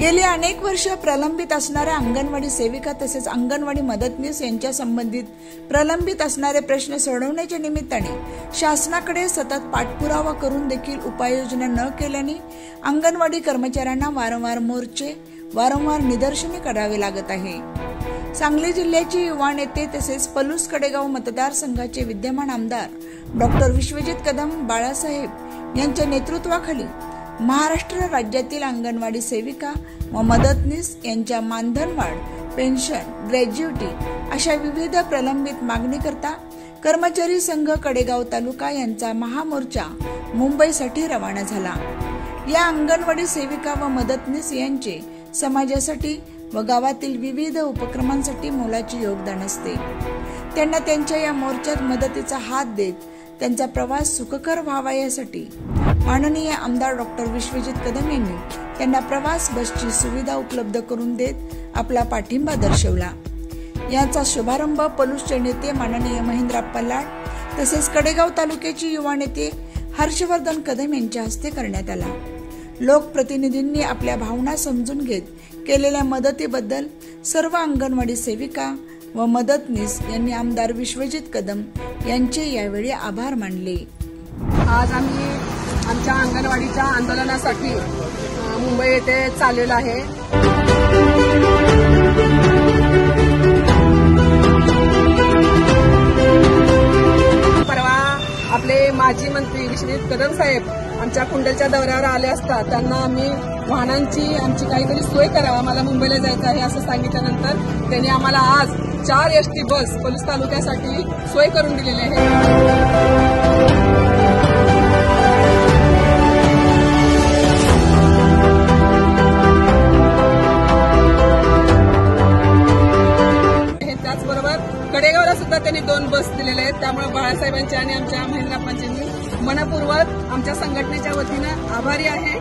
गेली अनेक वर्ष प्रलंबित असणाऱ्या अंगणवाडी सेविका तसेच अंगणवाडी मदतनीस यांच्या संबंधित प्रलंबित असणारे प्रश्न सोडवण्याच्या निमित्ताने शासनाकडे सतत पाठपुरावा करून देखील उपाययोजना न केल्याने अंगणवाडी कर्मचाऱ्यांना वारंवार मोर्चे वारंवार निदर्शने करावे लागत आहे। सांगली जिल्ह्याचे युवा नेते तसेच पलूस कडेगाव मतदारसंघाचे विद्यमान आमदार डॉक्टर विश्वजित कदम बाळासाहेब यांच्या नेतृत्वाखाली महाराष्ट्र राज्यातील अंगणवाडी सेविका व मदतनीस यांच्या मानधनवाढ, पेन्शन, ग्रॅज्युटी अशा विविध प्रलंबित मागणीकरता कर्मचारी संघ कडेगाव तालुका यांचा महामोर्चा मुंबईसाठी रवाना झाला। या अंगणवाडी सेविका व मदतनीस यांचे समाजासाठी व गावातील विविध उपक्रमांसाठी मोलाचे योगदान असते। त्यांना त्यांच्या या मोर्चात मदतीचा हात देत त्यांचा प्रवास सुखकर व्हावा यासाठी माननीय आमदार डॉक्टर विश्वजित कदम यांनी त्यांना प्रवास बसची सुविधा उपलब्ध करून देत आपला पाठिंबा दर्शवला। याचा शुभारंभ पलूसचे नेते माननीय महेंद्रप्पा लाड तसेच कडेगाव तालुक्याचे युवा नेते हर्षवर्धन कदम यांच्या हस्ते करण्यात आला। लोकप्रतिनिधींनी आपल्या भावना समजून घेत केलेल्या मदतीबद्दल सर्व अंगणवाडी सेविका व मदतनीस यांनी आमदार विश्वजित कदम यांचे यावेळी आभार मानले। आज आम्ही आमच्या अंगणवाडीच्या आंदोलनासाठी मुंबई येथे चाललेलो आहे। परवा आपले माजी मंत्री विश्वजित कदम साहेब आमच्या कुंडलच्या दौऱ्यावर आले असता त्यांना आम्ही वाहनांची आमची काहीतरी सोय करावा, मला मुंबईला जायचं आहे असं सांगितल्यानंतर त्यांनी आम्हाला आज 4 एसटी बस पलूस तालुक्यासाठी सोय करून दिलेली आहे। त्याचबरोबर कडेगावला सुद्धा त्यांनी 2 बस दिलेल्या आहेत। त्यामुळे बाळासाहेबांचे आणि आमच्या महेंद्रप्पांचे मी मनपूर्वक आमच्या संघटनेच्या वतीनं आभारी आहे।